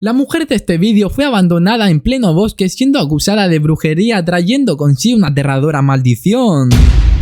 La mujer de este vídeo fue abandonada en pleno bosque siendo acusada de brujería trayendo consigo una aterradora maldición.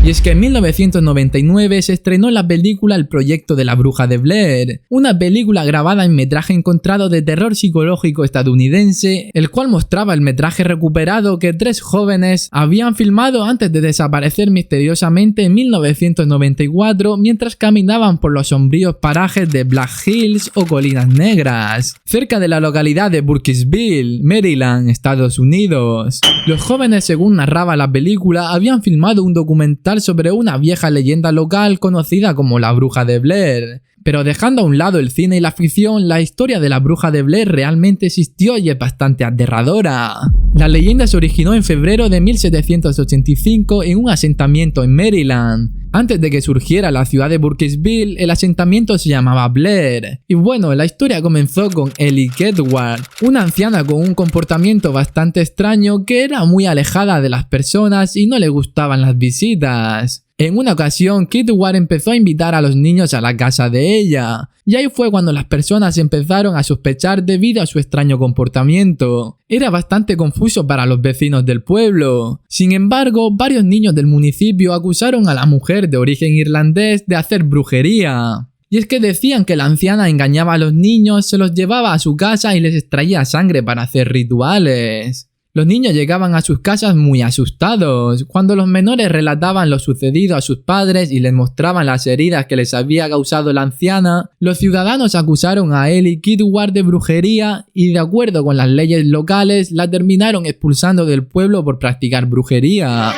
Y es que en 1999 se estrenó la película El proyecto de la bruja de Blair, una película grabada en metraje encontrado de terror psicológico estadounidense, el cual mostraba el metraje recuperado que 3 jóvenes habían filmado antes de desaparecer misteriosamente en 1994 mientras caminaban por los sombríos parajes de Black Hills o Colinas Negras, cerca de la localidad de Burkittsville, Maryland, Estados Unidos. Los jóvenes, según narraba la película, habían filmado un documental sobre una vieja leyenda local conocida como la bruja de Blair. Pero dejando a un lado el cine y la ficción, la historia de la bruja de Blair realmente existió y es bastante aterradora. La leyenda se originó en febrero de 1785 en un asentamiento en Maryland. Antes de que surgiera la ciudad de Burkittsville, el asentamiento se llamaba Blair. Y bueno, la historia comenzó con Ellie Kedward, una anciana con un comportamiento bastante extraño que era muy alejada de las personas y no le gustaban las visitas. En una ocasión, Kedward empezó a invitar a los niños a la casa de ella, y ahí fue cuando las personas empezaron a sospechar debido a su extraño comportamiento. Era bastante confuso para los vecinos del pueblo. Sin embargo, varios niños del municipio acusaron a la mujer de origen irlandés de hacer brujería. Y es que decían que la anciana engañaba a los niños, se los llevaba a su casa y les extraía sangre para hacer rituales. Los niños llegaban a sus casas muy asustados. Cuando los menores relataban lo sucedido a sus padres y les mostraban las heridas que les había causado la anciana, los ciudadanos acusaron a Ellie Kedward de brujería y, de acuerdo con las leyes locales, la terminaron expulsando del pueblo por practicar brujería.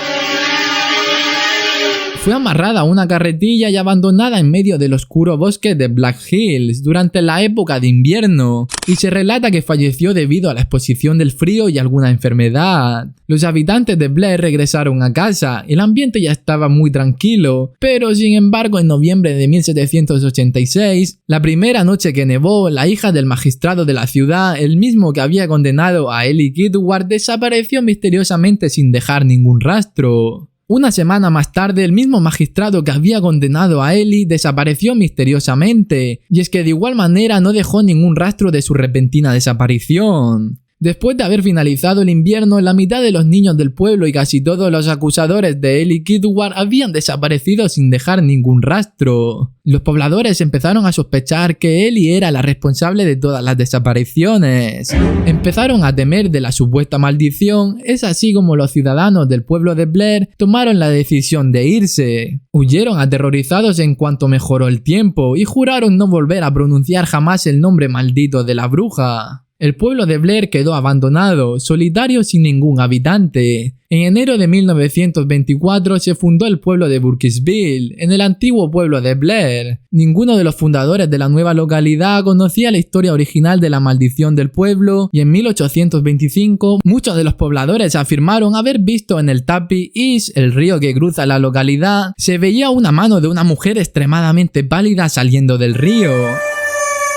Fue amarrada a una carretilla y abandonada en medio del oscuro bosque de Black Hills durante la época de invierno, y se relata que falleció debido a la exposición del frío y alguna enfermedad. Los habitantes de Blair regresaron a casa, el ambiente ya estaba muy tranquilo, pero sin embargo en noviembre de 1786, la primera noche que nevó, la hija del magistrado de la ciudad, el mismo que había condenado a Ellie Kedward, desapareció misteriosamente sin dejar ningún rastro. Una semana más tarde, el mismo magistrado que había condenado a Ellie desapareció misteriosamente, y es que de igual manera no dejó ningún rastro de su repentina desaparición. Después de haber finalizado el invierno, la mitad de los niños del pueblo y casi todos los acusadores de Ellie Kedward habían desaparecido sin dejar ningún rastro. Los pobladores empezaron a sospechar que Ellie era la responsable de todas las desapariciones. Empezaron a temer de la supuesta maldición, es así como los ciudadanos del pueblo de Blair tomaron la decisión de irse. Huyeron aterrorizados en cuanto mejoró el tiempo y juraron no volver a pronunciar jamás el nombre maldito de la bruja. El pueblo de Blair quedó abandonado, solitario sin ningún habitante. En enero de 1924 se fundó el pueblo de Burkittsville, en el antiguo pueblo de Blair. Ninguno de los fundadores de la nueva localidad conocía la historia original de la maldición del pueblo, y en 1825 muchos de los pobladores afirmaron haber visto en el Tappy East, el río que cruza la localidad, se veía una mano de una mujer extremadamente pálida saliendo del río.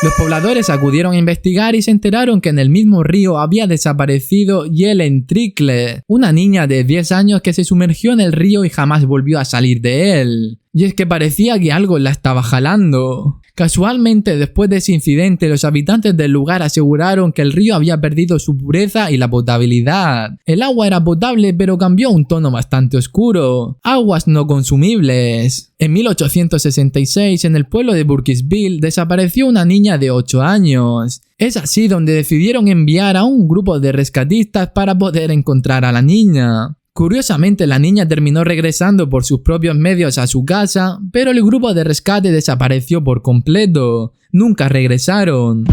Los pobladores acudieron a investigar y se enteraron que en el mismo río había desaparecido Ellen Trickle, una niña de 10 años que se sumergió en el río y jamás volvió a salir de él. Y es que parecía que algo la estaba jalando. Casualmente, después de ese incidente, los habitantes del lugar aseguraron que el río había perdido su pureza y la potabilidad. El agua era potable, pero cambió a un tono bastante oscuro. Aguas no consumibles. En 1866, en el pueblo de Burkittsville, desapareció una niña de 8 años. Es así donde decidieron enviar a un grupo de rescatistas para poder encontrar a la niña. Curiosamente, la niña terminó regresando por sus propios medios a su casa, pero el grupo de rescate desapareció por completo. Nunca regresaron.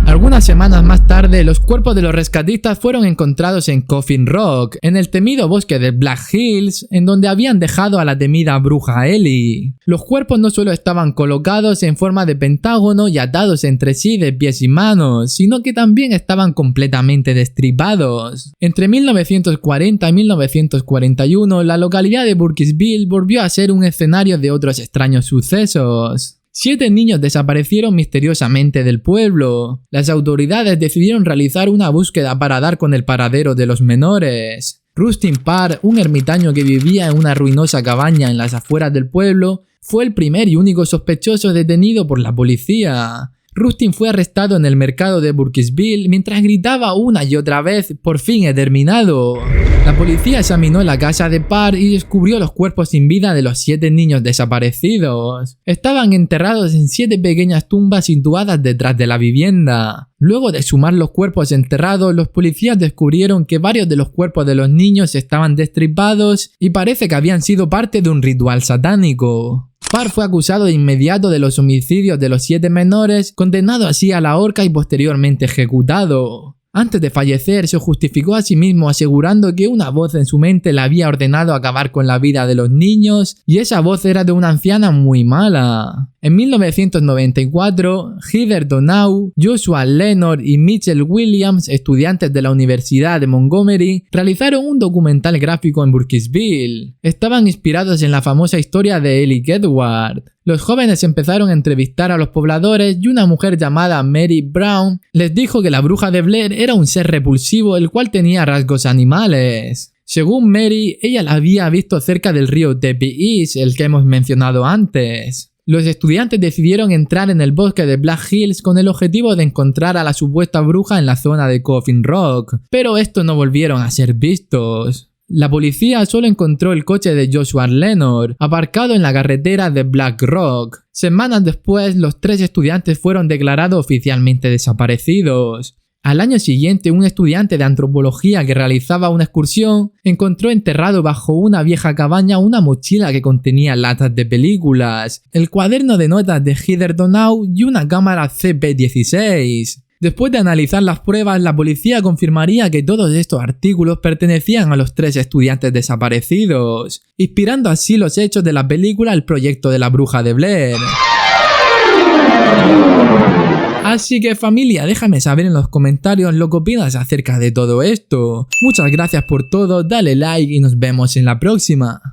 Algunas semanas más tarde, los cuerpos de los rescatistas fueron encontrados en Coffin Rock, en el temido bosque de Black Hills, en donde habían dejado a la temida bruja Ellie. Los cuerpos no solo estaban colocados en forma de pentágono y atados entre sí de pies y manos, sino que también estaban completamente destripados. Entre 1940 y 1941, la localidad de Burkittsville volvió a ser un escenario de otros extraños sucesos. 7 niños desaparecieron misteriosamente del pueblo. Las autoridades decidieron realizar una búsqueda para dar con el paradero de los menores. Rustin Parr, un ermitaño que vivía en una ruinosa cabaña en las afueras del pueblo, fue el primer y único sospechoso detenido por la policía. Rustin fue arrestado en el mercado de Burkittsville mientras gritaba una y otra vez "por fin he terminado". La policía examinó la casa de Parr y descubrió los cuerpos sin vida de los 7 niños desaparecidos. Estaban enterrados en 7 pequeñas tumbas situadas detrás de la vivienda. Luego de sumar los cuerpos enterrados, los policías descubrieron que varios de los cuerpos de los niños estaban destripados y parece que habían sido parte de un ritual satánico. Parr fue acusado de inmediato de los homicidios de los 7 menores, condenado así a la horca y posteriormente ejecutado. Antes de fallecer, se justificó a sí mismo asegurando que una voz en su mente le había ordenado acabar con la vida de los niños, y esa voz era de una anciana muy mala. En 1994, Heather Donahue, Joshua Leonard y Mitchell Williams, estudiantes de la Universidad de Montgomery, realizaron un documental gráfico en Burkittsville. Estaban inspirados en la famosa historia de Ellick Edward. Los jóvenes empezaron a entrevistar a los pobladores y una mujer llamada Mary Brown les dijo que la bruja de Blair era un ser repulsivo el cual tenía rasgos animales. Según Mary, ella la había visto cerca del río Tempe East, el que hemos mencionado antes. Los estudiantes decidieron entrar en el bosque de Black Hills con el objetivo de encontrar a la supuesta bruja en la zona de Coffin Rock, pero estos no volvieron a ser vistos. La policía solo encontró el coche de Joshua Leonard, aparcado en la carretera de Black Rock. Semanas después, los 3 estudiantes fueron declarados oficialmente desaparecidos. Al año siguiente, un estudiante de antropología que realizaba una excursión encontró enterrado bajo una vieja cabaña una mochila que contenía latas de películas, el cuaderno de notas de Heather Donahue y una cámara CP16. Después de analizar las pruebas, la policía confirmaría que todos estos artículos pertenecían a los 3 estudiantes desaparecidos, inspirando así los hechos de la película El proyecto de la bruja de Blair. Así que familia, déjame saber en los comentarios lo que opinas acerca de todo esto. Muchas gracias por todo, dale like y nos vemos en la próxima.